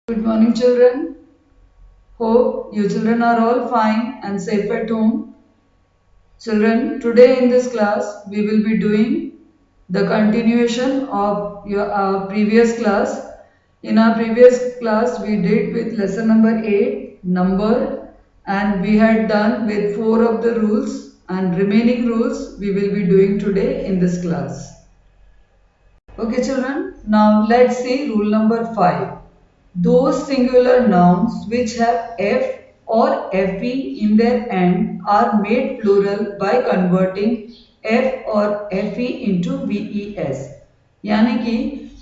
Good morning, children. Hope you children are all fine and safe at home. Children, today in this class we will be doing the continuation of your previous class. In our previous class, we did with lesson number 8, number, and we had done with 4 of the rules, and remaining rules we will be doing today in this class. Okay, children, now let's see rule number 5. Those singular nouns which have f or fe in their end are made plural by converting f or fe into ves. यानी कि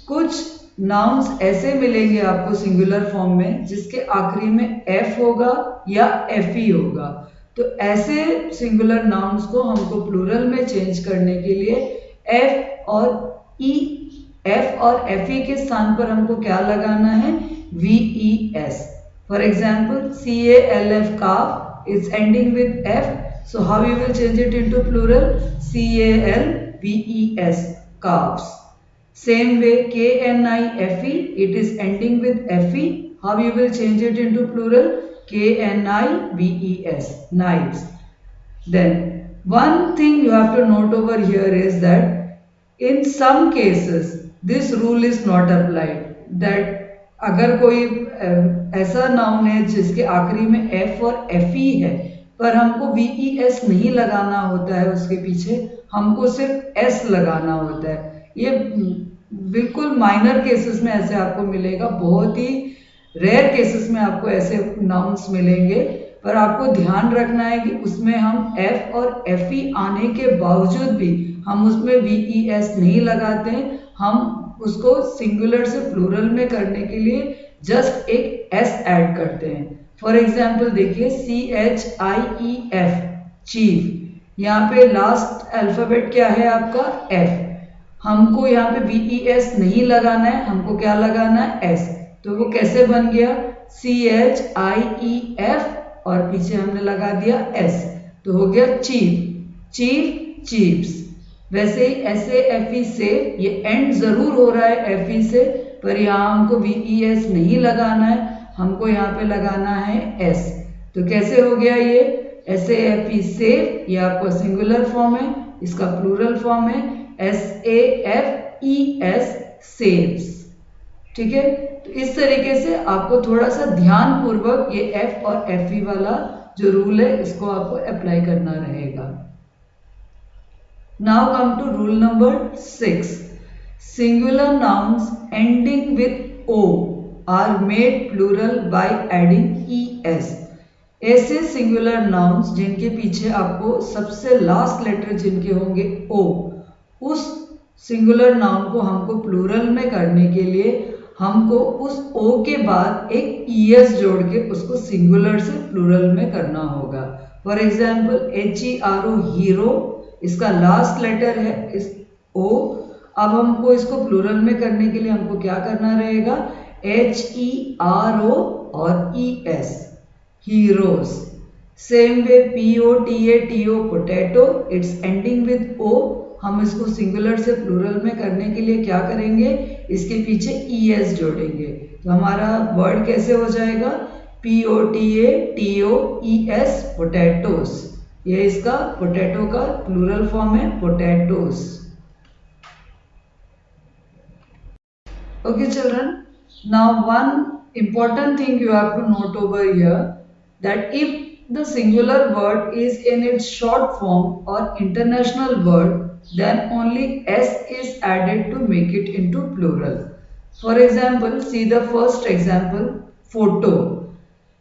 कुछ nouns ऐसे मिलेंगे आपको singular form में जिसके आखिरी में f होगा या fe होगा. तो ऐसे सिंगुलर nouns को हमको प्लूरल में चेंज करने के लिए f और f और fe के स्थान पर हमको क्या लगाना है? VES. For example, CALF calf is ending with F. So how you will change it into plural? CALVES calves. Same way KNIFE, it is ending with FE. How you will change it into plural? KNIVES knives. Then one thing you have to note over here is that in some cases this rule is not applied. That अगर कोई ऐसा noun है जिसके आखिरी में f और fe है पर हमको ves नहीं लगाना होता है, उसके पीछे हमको सिर्फ s लगाना होता है. ये बिल्कुल माइनर केसेस में ऐसे आपको मिलेगा, बहुत ही रेयर केसेस में आपको ऐसे नाउन्स मिलेंगे. पर आपको ध्यान रखना है कि उसमें हम f और fe आने के बावजूद भी हम उसमें ves नहीं लगाते हैं. हम उसको सिंगुलर से प्लूरल में करने के लिए जस्ट एक s ऐड करते हैं. फॉर एग्जाम्पल देखिए CHIEF चीफ, यहाँ पे लास्ट अल्फाबेट क्या है आपका f. हमको यहाँ पे VES नहीं लगाना है, हमको क्या लगाना है? s. तो वो कैसे बन गया? CHIEF और पीछे हमने लगा दिया s, तो हो गया चीफ. Chief chiefs. वैसे ही SAFE से ये एंड जरूर हो रहा है FE से, पर यहाँ हमको VES नहीं लगाना है, हमको यहाँ पे लगाना है S. तो कैसे हो गया ये? SAFE सेफ, ये आपका सिंगुलर फॉर्म है, इसका प्लूरल फॉर्म है SAFES सेव्स. ठीक है, तो इस तरीके से आपको थोड़ा सा ध्यान पूर्वक ये F और FE वाला जो रूल है इसको आपको अप्लाई करना रहेगा. Now come to rule number 6. Singular nouns ending with O are made plural by adding ES. ऐसे singular nouns जिनके पीछे आपको सबसे लास्ट लेटर जिनके होंगे O, उस singular noun को हमको प्लूरल में करने के लिए हमको उस O के बाद एक ES जोड़ के उसको सिंगुलर से प्लूरल में करना होगा. फॉर एग्जाम्पल HERO हीरो, इसका लास्ट लेटर है इस O. अब हमको इसको प्लूरल में करने के लिए हमको क्या करना रहेगा? HERO और ES heroes. Same way POTATO potato, it's ending with O. हम इसको सिंगुलर से प्लूरल में करने के लिए क्या करेंगे? इसके पीछे ES जोड़ेंगे. तो हमारा वर्ड कैसे हो जाएगा? POTATOES potatoes. ये इसका पोटैटो का प्लूरल फॉर्म है, potatoes. Okay children, now one important thing you have to note over here, that if the singular word is in its short form or international word, then only s is added to make it into plural. For example, see the first example, photo.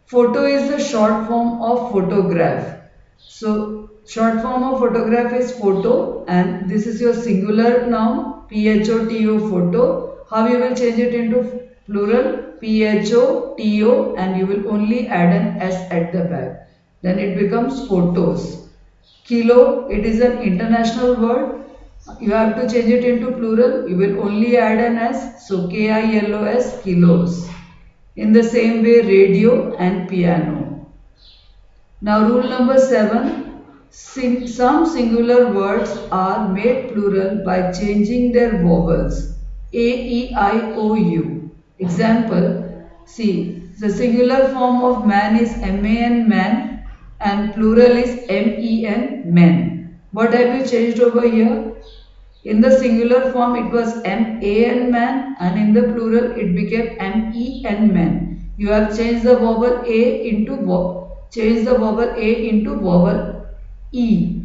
Photo is the short form of photograph. So short form of photograph is photo, and this is your singular noun PHOTO photo. How you will change it into plural? PHOTO, and you will only add an S at the back. Then it becomes photos. Kilo, it is an international word. You have to change it into plural. You will only add an S. So KILOS, kilos. In the same way, radio and piano. Now rule number 7. Some singular words are made plural by changing their vowels. A, E, I, O, U. Example, See, the singular form of man is man, man, and plural is men, men. What have you changed over here? In the singular form it was man, man, and in the plural it became men, men. You have changed the vowel a into vowel e.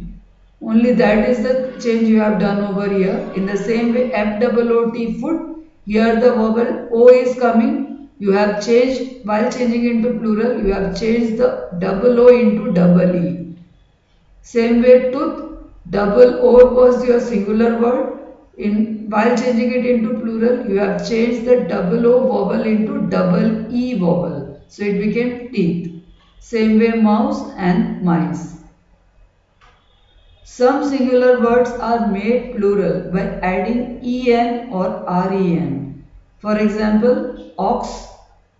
Only that is the change you have done over here. In the same way, FOOT, foot, here the vowel O is coming. You have changed, while changing into plural, you have changed the double O into double E. Same way, tooth, double O was your singular word. While changing it into plural, you have changed the double O vowel into double E vowel. So it became teeth. Same way, mouse and mice. Some singular words are made plural by adding en or ren. For example, ox,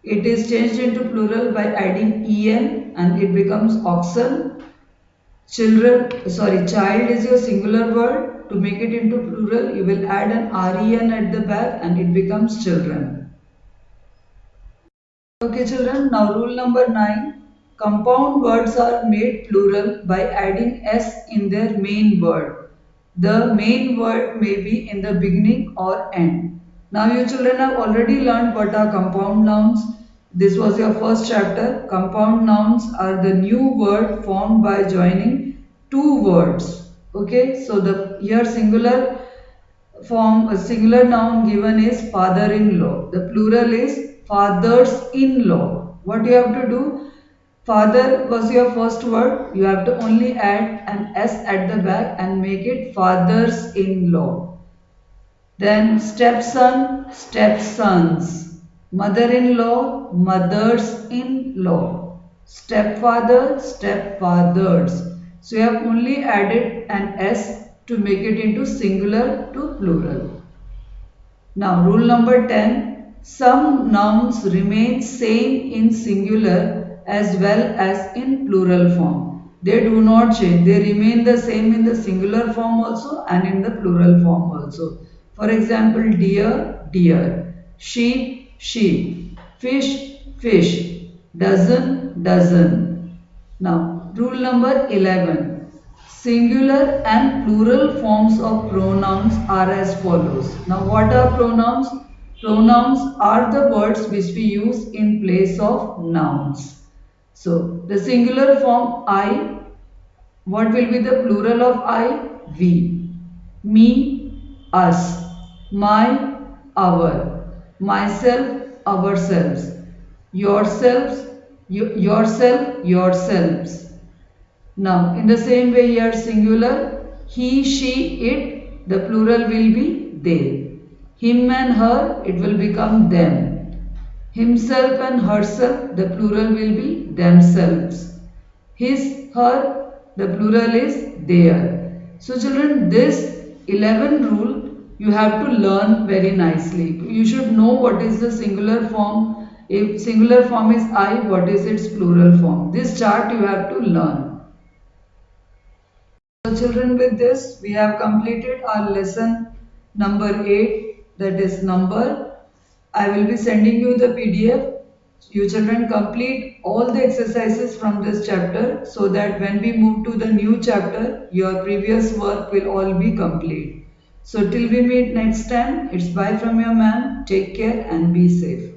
it is changed into plural by adding en and it becomes oxen. Child is your singular word. To make it into plural, you will add an ren at the back and it becomes children. Okay children, now rule number 9. Compound words are made plural by adding s in their main word. The main word may be in the beginning or end. Now you children have already learned what are compound nouns. This was your first chapter. Compound nouns are the new word formed by joining two words. Okay, so the here singular form, a singular noun given is father-in-law. The plural is fathers-in-law. What you have to do? Father was your first word. You have to only add an s at the back and make it fathers-in-law. Then stepson, stepsons. Mother-in-law, mothers-in-law. Stepfather, stepfathers. So you have only added an s to make it into singular to plural. Now rule number 10. Some nouns remain same in singular as well as in plural form. They do not change. They remain the same in the singular form also and in the plural form also. For example, deer, deer. Sheep, sheep. Fish, fish. Dozen, dozen. Now rule number 11. Singular and plural forms of pronouns are as follows. Now what are pronouns? Pronouns are the words which we use in place of nouns. So the singular form I, what will be the plural of I? We. Me, us. My, our. Myself, ourselves. Yourselves, yourself, yourselves. Now, in the same way here singular, he, she, it, the plural will be they. Him and her, it will become them. Himself and herself, the plural will be themselves. His, her, the plural is their. So children, this 11 rule you have to learn very nicely. You should know what is the singular form. If singular form is I, what is its plural form? This chart you have to learn. So children, with this we have completed our lesson number 8, that is number. I will be sending you the PDF. You children complete all the exercises from this chapter so that when we move to the new chapter, your previous work will all be complete. So till we meet next time, it's bye from your ma'am. Take care and be safe.